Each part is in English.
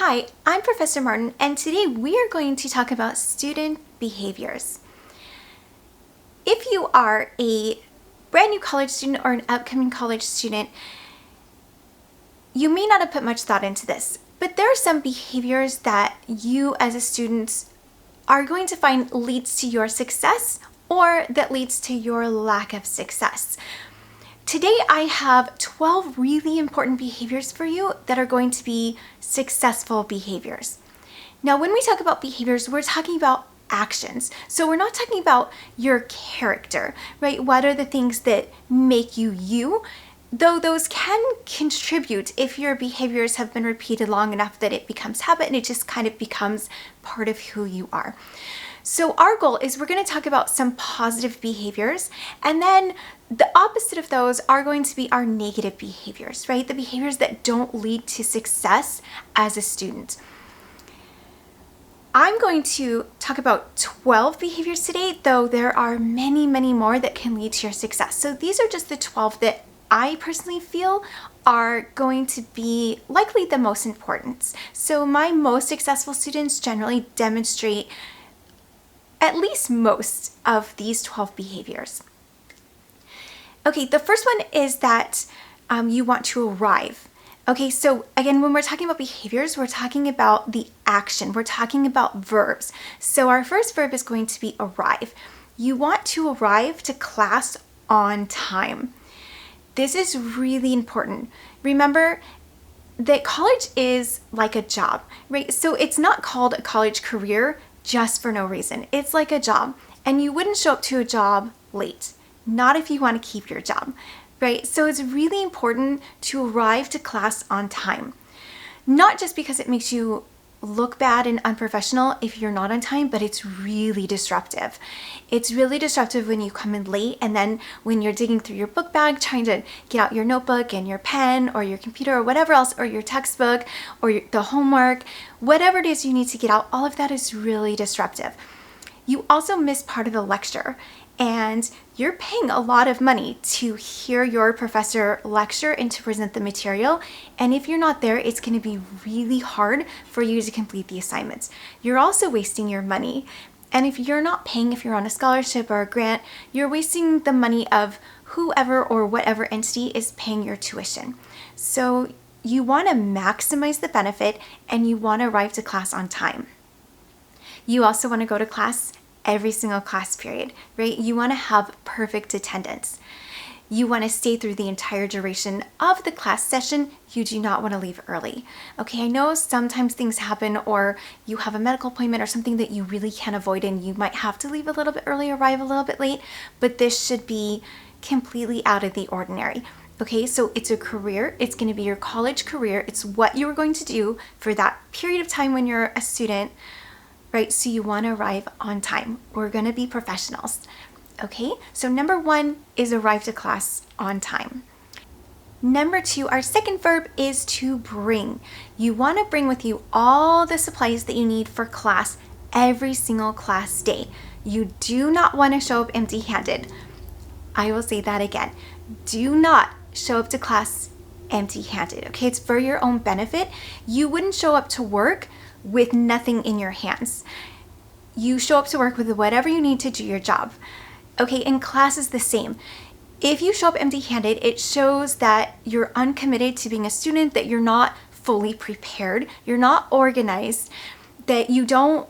Hi, I'm Professor Martin, and today we are going to talk about student behaviors. If you are a brand new college student or an upcoming college student, you may not have put much thought into this, but there are some behaviors that you as a student are going to find leads to your success or that leads to your lack of success. Today I have 12 really important behaviors for you that are going to be successful behaviors. Now, when we talk about behaviors, we're talking about actions. So we're not talking about your character, right? What are the things that make you you? Though those can contribute if your behaviors have been repeated long enough that it becomes habit and it just kind of becomes part of who you are. So our goal is we're going to talk about some positive behaviors, and then the opposite of those are going to be our negative behaviors, right? The behaviors that don't lead to success as a student. I'm going to talk about 12 behaviors today, though there are many, many more that can lead to your success. So these are just the 12 that I personally feel are going to be likely the most important. So my most successful students generally demonstrate at least most of these 12 behaviors. Okay, the first one is that you want to arrive. Okay, so again, when we're talking about behaviors, we're talking about the action. We're talking about verbs. So our first verb is going to be arrive. You want to arrive to class on time. This is really important. Remember that college is like a job, right? So it's not called a college career just for no reason. It's like a job, and you wouldn't show up to a job late, not if you want to keep your job, right? So it's really important to arrive to class on time, not just because it makes you look bad and unprofessional if you're not on time, but it's really disruptive. It's really disruptive when you come in late, and then when you're digging through your book bag trying to get out your notebook and your pen or your computer or whatever else, or your textbook or the homework, whatever it is you need to get out, all of that is really disruptive. You also miss part of the lecture, and you're paying a lot of money to hear your professor lecture and to present the material. And if you're not there, it's going to be really hard for you to complete the assignments. You're also wasting your money. And if you're not paying, if you're on a scholarship or a grant, you're wasting the money of whoever or whatever entity is paying your tuition. So you want to maximize the benefit, and you want to arrive to class on time. You also want to go to class every single class period, right? You want to have perfect attendance. You want to stay through the entire duration of the class session. You do not want to leave early. Okay, I know sometimes things happen, or you have a medical appointment or something that you really can't avoid, and you might have to leave a little bit early, arrive a little bit late, but this should be completely out of the ordinary. Okay, so it's a career. It's going to be your college career. It's what you're going to do for that period of time when you're a student, right? So you want to arrive on time. We're going to be professionals. Okay, so number one is arrive to class on time. Number two, our second verb is to bring. You want to bring with you all the supplies that you need for class every single class day. You do not want to show up empty-handed. I will say that again. Do not show up to class empty-handed. Okay, it's for your own benefit. You wouldn't show up to work with nothing in your hands. You show up to work with whatever you need to do your job. Okay, and class is the same. If you show up empty-handed, it shows that you're uncommitted to being a student, that you're not fully prepared, you're not organized, that you don't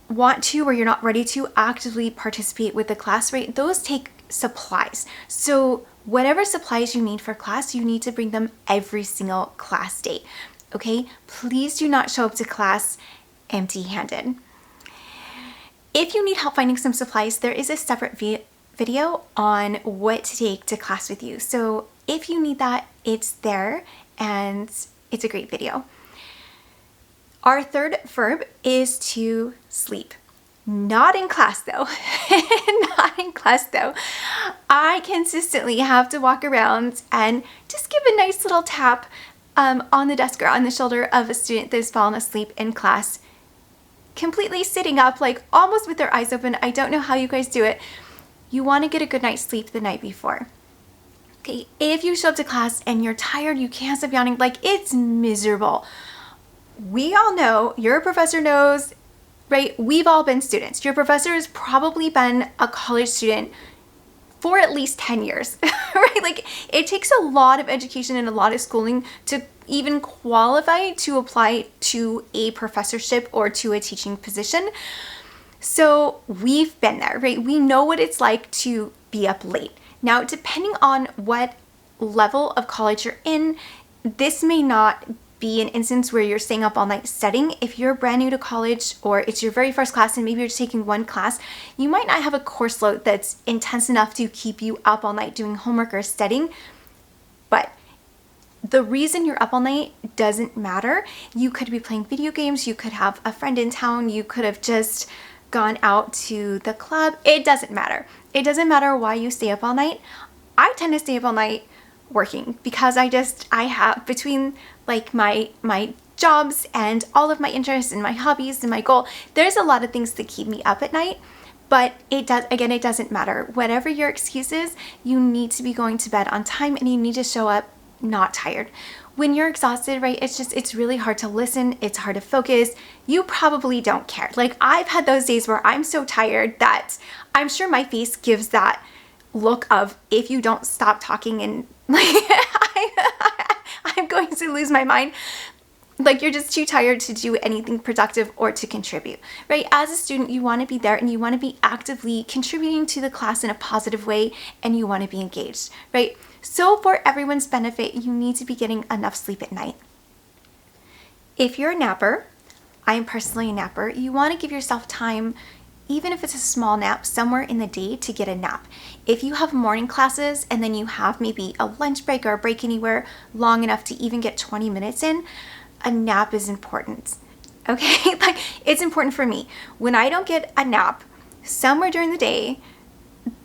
want to, or you're not ready to actively participate with the class, right? Those take supplies. So whatever supplies you need for class, you need to bring them every single class day. Okay, please do not show up to class empty-handed. If you need help finding some supplies, there is a separate video on what to take to class with you. So if you need that, it's there, and it's a great video. Our third verb is to sleep. Not in class though. Not in class though. I consistently have to walk around and just give a nice little tap on the desk or on the shoulder of a student that's fallen asleep in class, completely sitting up, like almost with their eyes open. I don't know how you guys do it. You want to get a good night's sleep the night before. Okay, if you show up to class and you're tired, you can't stop yawning, like it's miserable. we all know, your professor knows, right? We've all been students. Your professor has probably been a college student for at least 10 years, right? Like, it takes a lot of education and a lot of schooling to even qualify to apply to a professorship or to a teaching position. So we've been there, right? We know what it's like to be up late. Now, depending on what level of college you're in, this may not be an instance where you're staying up all night studying. If you're brand new to college or it's your very first class and maybe you're just taking one class, you might not have a course load that's intense enough to keep you up all night doing homework or studying. But the reason you're up all night doesn't matter. You could be playing video games, you could have a friend in town, you could have just gone out to the club. It doesn't matter. It doesn't matter why you stay up all night. I tend to stay up all night working because I have, between like my jobs and all of my interests and my hobbies and my goal, there's a lot of things that keep me up at night. But it doesn't matter. Whatever your excuse is, you need to be going to bed on time and you need to show up not tired. When you're exhausted, right, it's really hard to listen. It's hard to focus. You probably don't care. Like, I've had those days where I'm so tired that I'm sure my face gives that look of, if you don't stop talking and like I'm going to lose my mind. Like, you're just too tired to do anything productive or to contribute, right? As a student, you want to be there and you want to be actively contributing to the class in a positive way and you want to be engaged, right? So for everyone's benefit, you need to be getting enough sleep at night. If you're a napper, I'm personally a napper, you want to give yourself time, even if it's a small nap, somewhere in the day to get a nap. If you have morning classes and then you have maybe a lunch break or a break anywhere long enough to even get 20 minutes in, a nap is important, okay? Like, it's important for me. When I don't get a nap somewhere during the day,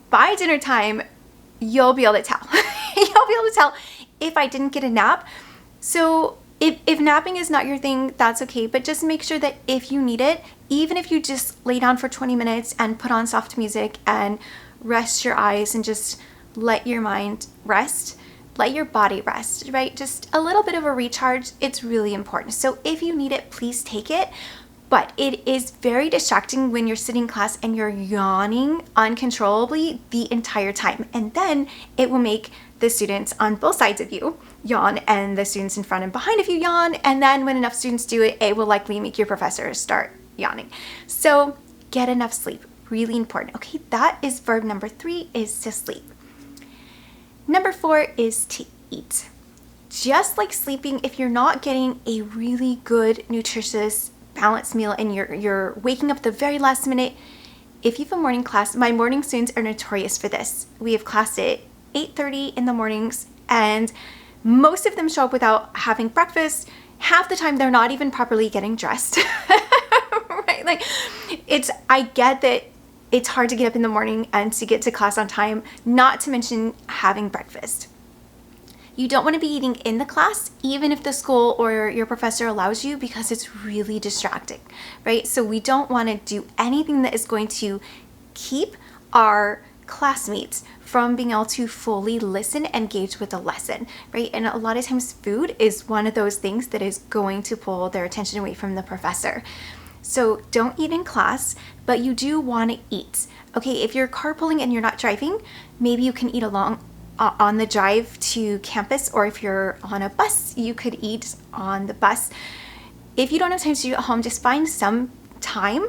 by dinner time, you'll be able to tell. You'll be able to tell if I didn't get a nap. So if napping is not your thing, that's okay. But just make sure that if you need it, even if you just lay down for 20 minutes and put on soft music and rest your eyes and just let your mind rest, let your body rest, right? Just a little bit of a recharge. It's really important. So if you need it, please take it. But it is very distracting when you're sitting in class and you're yawning uncontrollably the entire time. And then it will make the students on both sides of you yawn and the students in front and behind of you yawn. And then when enough students do it, it will likely make your professor start yawning. So get enough sleep, really important. Okay, that is verb number 3, is to sleep. Number 4 is to eat. Just like sleeping, if you're not getting a really good, nutritious, balanced meal and you're waking up the very last minute, if you have a morning class, my morning students are notorious for this. We have class at 8:30 in the mornings and most of them show up without having breakfast. Half the time they're not even properly getting dressed. Right? Like, I get that it's hard to get up in the morning and to get to class on time, not to mention having breakfast. You don't want to be eating in the class, even if the school or your professor allows you, because it's really distracting, right? So we don't want to do anything that is going to keep our classmates from being able to fully listen and engage with the lesson, right? And a lot of times food is one of those things that is going to pull their attention away from the professor. So don't eat in class, but you do want to eat. Okay, if you're carpooling and you're not driving, maybe you can eat along on the drive to campus, or if you're on a bus, you could eat on the bus. If you don't have time to do it at home, just find some time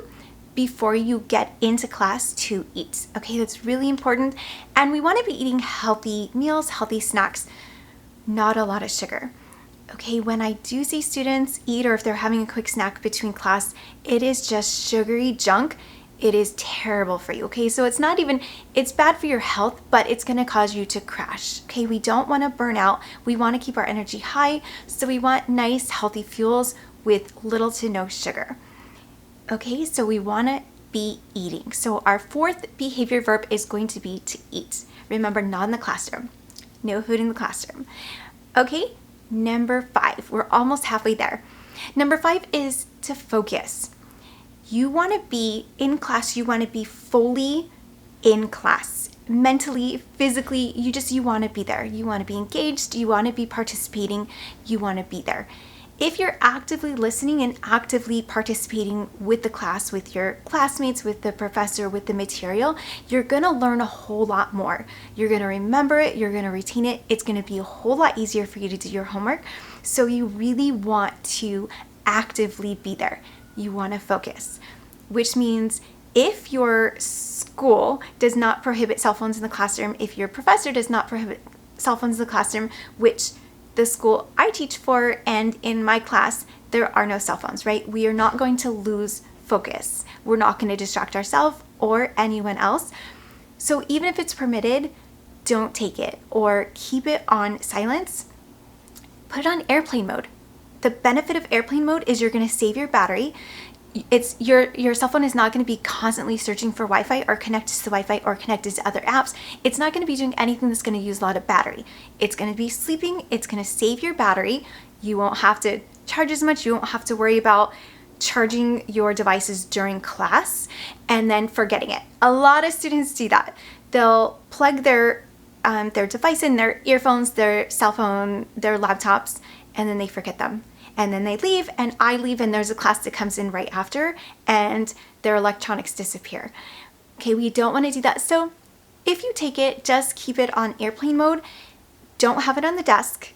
before you get into class to eat. Okay, that's really important. And we want to be eating healthy meals, healthy snacks, not a lot of sugar. Okay, when I do see students eat, or if they're having a quick snack between class, it is just sugary junk. It is terrible for you, okay? So it's bad for your health, but it's gonna cause you to crash, okay? We don't wanna burn out. We wanna keep our energy high, so we want nice, healthy fuels with little to no sugar. Okay, so we wanna be eating. So our 4th behavior verb is going to be to eat. Remember, not in the classroom. No food in the classroom. Okay, number 5, we're almost halfway there. Number 5 is to focus. You want to be in class, you want to be fully in class, mentally, physically, you want to be there. You want to be engaged, you want to be participating, you want to be there. if you're actively listening and actively participating with the class, with your classmates, with the professor, with the material, you're going to learn a whole lot more. You're going to remember it, you're going to retain it. It's going to be a whole lot easier for you to do your homework. So you really want to actively be there. You want to focus, which means if your school does not prohibit cell phones in the classroom, if your professor does not prohibit cell phones in the classroom, which the school I teach for and in my class, there are no cell phones, right? We are not going to lose focus. We're not going to distract ourselves or anyone else. So even if it's permitted, don't take it or keep it on silence. Put it on airplane mode. The benefit of airplane mode is you're going to save your battery. It's your cell phone is not going to be constantly searching for Wi-Fi or connected to the Wi-Fi or connected to other apps. It's not going to be doing anything that's going to use a lot of battery. It's going to be sleeping. It's going to save your battery. You won't have to charge as much. You won't have to worry about charging your devices during class and then forgetting it. A lot of students do that. They'll plug their device in, their earphones, their cell phone, their laptops, and then they forget them. And then they leave, and I leave, and there's a class that comes in right after, and their electronics disappear. Okay, we don't want to do that. So if you take it, just keep it on airplane mode. Don't have it on the desk.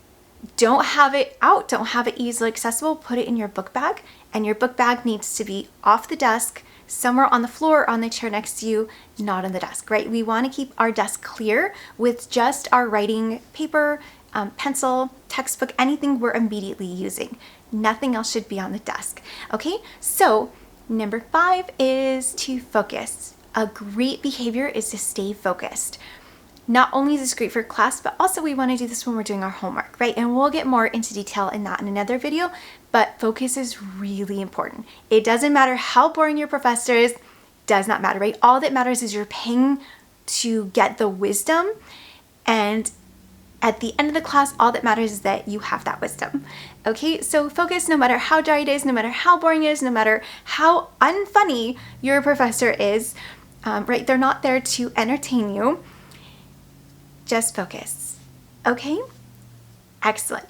Don't have it out. Don't have it easily accessible. Put it in your book bag, and your book bag needs to be off the desk, somewhere on the floor or on the chair next to you, not on the desk, right? We want to keep our desk clear with just our writing paper, pencil, textbook, anything we're immediately using. Nothing else should be on the desk. Okay, so number 5 is to focus. A great behavior is to stay focused. Not only is this great for class, but also we want to do this when we're doing our homework, right? And we'll get more into detail in that in another video, but focus is really important. It doesn't matter how boring your professor is, does not matter, right? All that matters is you're paying to get the wisdom, and at the end of the class, all that matters is that you have that wisdom. Okay, so focus no matter how dry it is, no matter how boring it is, no matter how unfunny your professor is, right? They're not there to entertain you. Just focus. Okay? Excellent.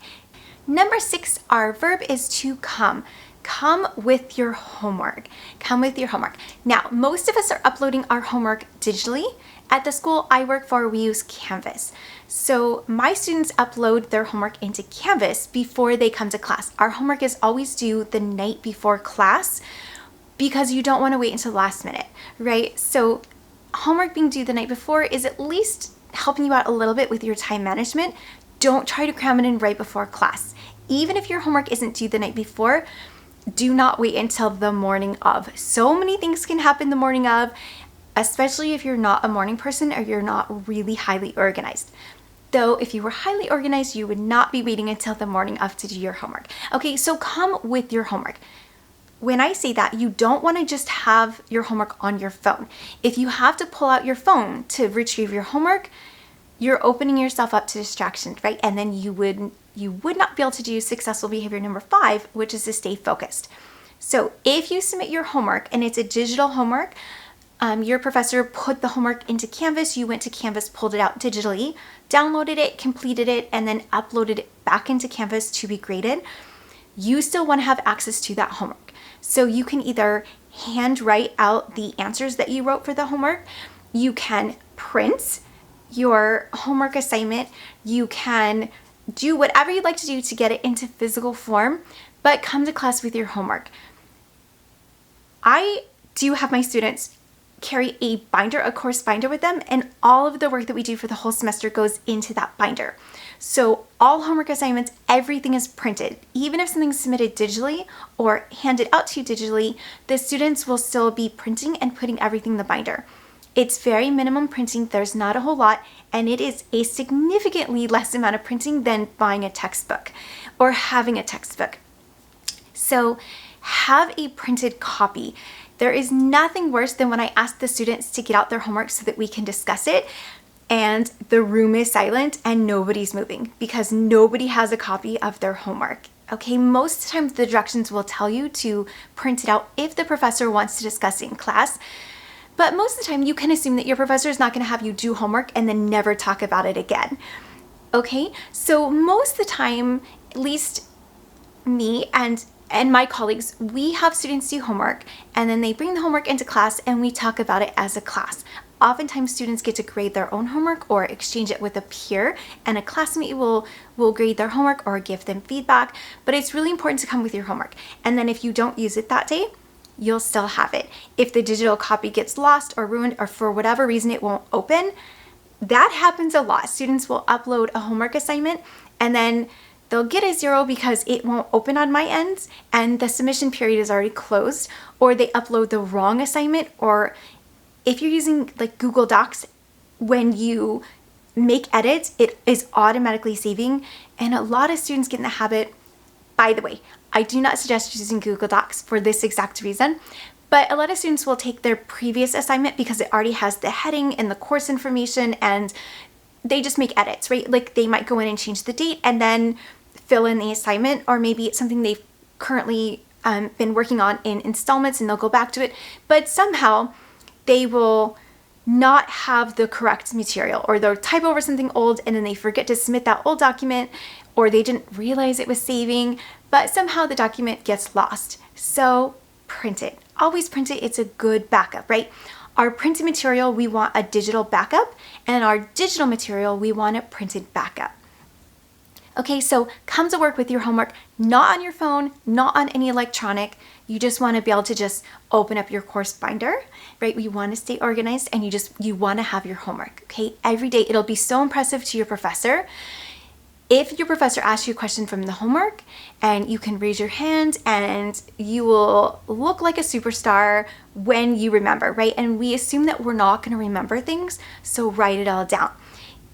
Number 6, our verb is to come. Come with your homework. Come with your homework. Now, most of us are uploading our homework digitally. At the school I work for, we use Canvas. So my students upload their homework into Canvas before they come to class. Our homework is always due the night before class because you don't want to wait until the last minute, right? So homework being due the night before is at least helping you out a little bit with your time management. Don't try to cram it in right before class. Even if your homework isn't due the night before, do not wait until the morning of. So many things can happen the morning of, especially if you're not a morning person or you're not really highly organized. Though if you were highly organized, you would not be waiting until the morning of to do your homework. Okay, so come with your homework. When I say that, you don't want to just have your homework on your phone. If you have to pull out your phone to retrieve your homework, you're opening yourself up to distractions, right? And then you would not be able to do successful behavior number 5, which is to stay focused. So if you submit your homework and it's a digital homework, your professor put the homework into Canvas, you went to Canvas, pulled it out digitally, downloaded it, completed it, and then uploaded it back into Canvas to be graded, you still want to have access to that homework. So you can either hand write out the answers that you wrote for the homework, you can print your homework assignment, you can do whatever you'd like to do to get it into physical form, but come to class with your homework. I do have my students carry a binder, a course binder with them, and all of the work that we do for the whole semester goes into that binder. So all homework assignments, everything is printed. Even if something's submitted digitally or handed out to you digitally, the students will still be printing and putting everything in the binder. It's very minimum printing, there's not a whole lot, and it is a significantly less amount of printing than buying a textbook or having a textbook. So have a printed copy. There is nothing worse than when I ask the students to get out their homework so that we can discuss it, and the room is silent and nobody's moving because nobody has a copy of their homework. Okay, most of the time the directions will tell you to print it out if the professor wants to discuss it in class, but most of the time you can assume that your professor is not going to have you do homework and then never talk about it again. Okay, so most of the time, at least me and my colleagues, we have students do homework and then they bring the homework into class and we talk about it as a class. Oftentimes students get to grade their own homework or exchange it with a peer, and a classmate will grade their homework or give them feedback. But it's really important to come with your homework. And then if you don't use it that day, you'll still have it. If the digital copy gets lost or ruined or for whatever reason it won't open, that happens a lot. Students will upload a homework assignment and then they'll get a 0 because it won't open on my end and the submission period is already closed, or they upload the wrong assignment, or if you're using like Google Docs, when you make edits, it is automatically saving. And a lot of students get in the habit, by the way, I do not suggest using Google Docs for this exact reason, but a lot of students will take their previous assignment because it already has the heading and the course information and they just make edits, right? Like they might go in and change the date and then fill in the assignment, or maybe it's something they've currently been working on in installments and they'll go back to it, but somehow they will not have the correct material, or they'll type over something old and then they forget to submit that old document, or they didn't realize it was saving, but somehow the document gets lost. So print it. Always print it. It's a good backup, right? Our printed material, we want a digital backup, and our digital material, we want a printed backup. Okay, so come to work with your homework, not on your phone, not on any electronic. You just want to be able to just open up your course binder, right? You want to stay organized and you want to have your homework, okay? Every day, it'll be so impressive to your professor. If your professor asks you a question from the homework and you can raise your hand and you will look like a superstar when you remember, right? And we assume that we're not going to remember things, so write it all down.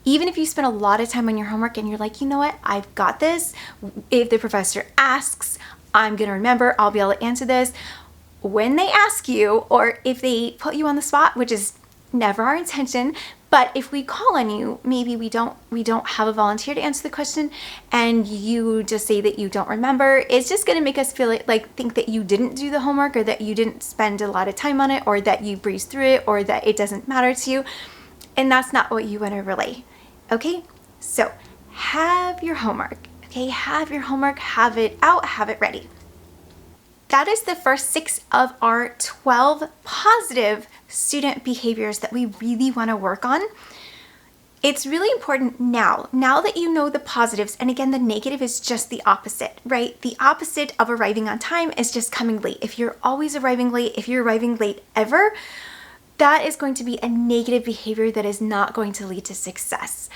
Even if you spend a lot of time on your homework and you're like, you know what, I've got this. If the professor asks, I'm going to remember, I'll be able to answer this. When they ask you, or if they put you on the spot, which is never our intention, but if we call on you, maybe we don't have a volunteer to answer the question and you just say that you don't remember, it's just going to make us feel like think that you didn't do the homework, or that you didn't spend a lot of time on it, or that you breezed through it, or that it doesn't matter to you. And that's not what you want to relay. Okay, so have your homework, okay? Have your homework, have it out, have it ready. That is the first 6 of our 12 positive student behaviors that we really want to work on. It's really important now that you know the positives, and again, the negative is just the opposite, right? The opposite of arriving on time is just coming late. If you're always arriving late, if you're arriving late ever, that is going to be a negative behavior that is not going to lead to success.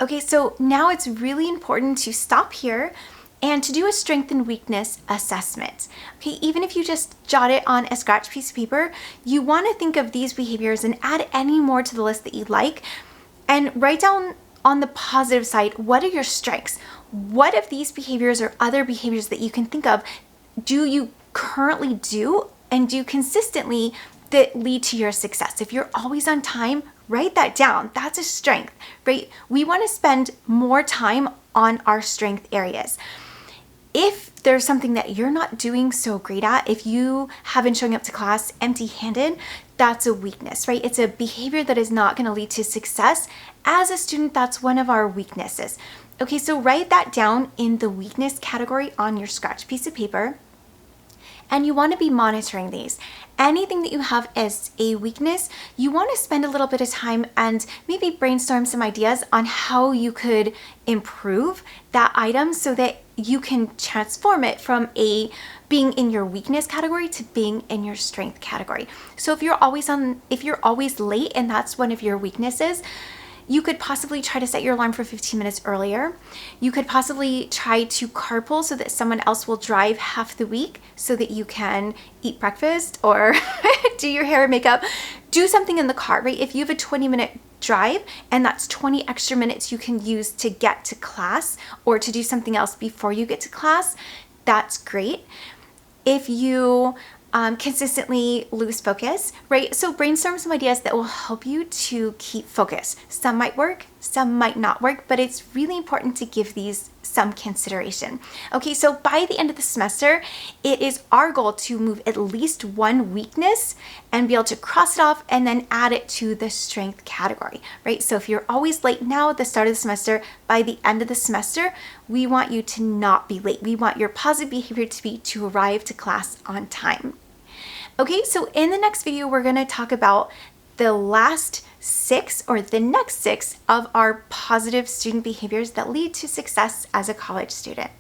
Okay, so now it's really important to stop here and to do a strength and weakness assessment. Okay, even if you just jot it on a scratch piece of paper, you want to think of these behaviors and add any more to the list that you like, and write down on the positive side, what are your strengths? What of these behaviors or other behaviors that you can think of do you currently do and do consistently that lead to your success? If you're always on time, write that down. That's a strength, right? We want to spend more time on our strength areas. If there's something that you're not doing so great at, if you have been showing up to class empty-handed, that's a weakness, right? It's a behavior that is not going to lead to success. As a student, that's one of our weaknesses. Okay, so write that down in the weakness category on your scratch piece of paper. And you want to be monitoring these. Anything that you have as a weakness, you want to spend a little bit of time and maybe brainstorm some ideas on how you could improve that item so that you can transform it from being in your weakness category to being in your strength category. So if you're always late and that's one of your weaknesses, you could possibly try to set your alarm for 15 minutes earlier. You could possibly try to carpool so that someone else will drive half the week so that you can eat breakfast or do your hair and makeup. Do something in the car, right? If you have a 20-minute drive and that's 20 extra minutes you can use to get to class or to do something else before you get to class, that's great. If you consistently lose focus, right? So brainstorm some ideas that will help you to keep focus. Some might work, some might not work, but it's really important to give these some consideration. Okay, so by the end of the semester, it is our goal to move at least one weakness and be able to cross it off and then add it to the strength category, right? So if you're always late now at the start of the semester, by the end of the semester, we want you to not be late. We want your positive behavior to be to arrive to class on time. Okay, so in the next video, we're going to talk about the last 6 or the next 6 of our positive student behaviors that lead to success as a college student.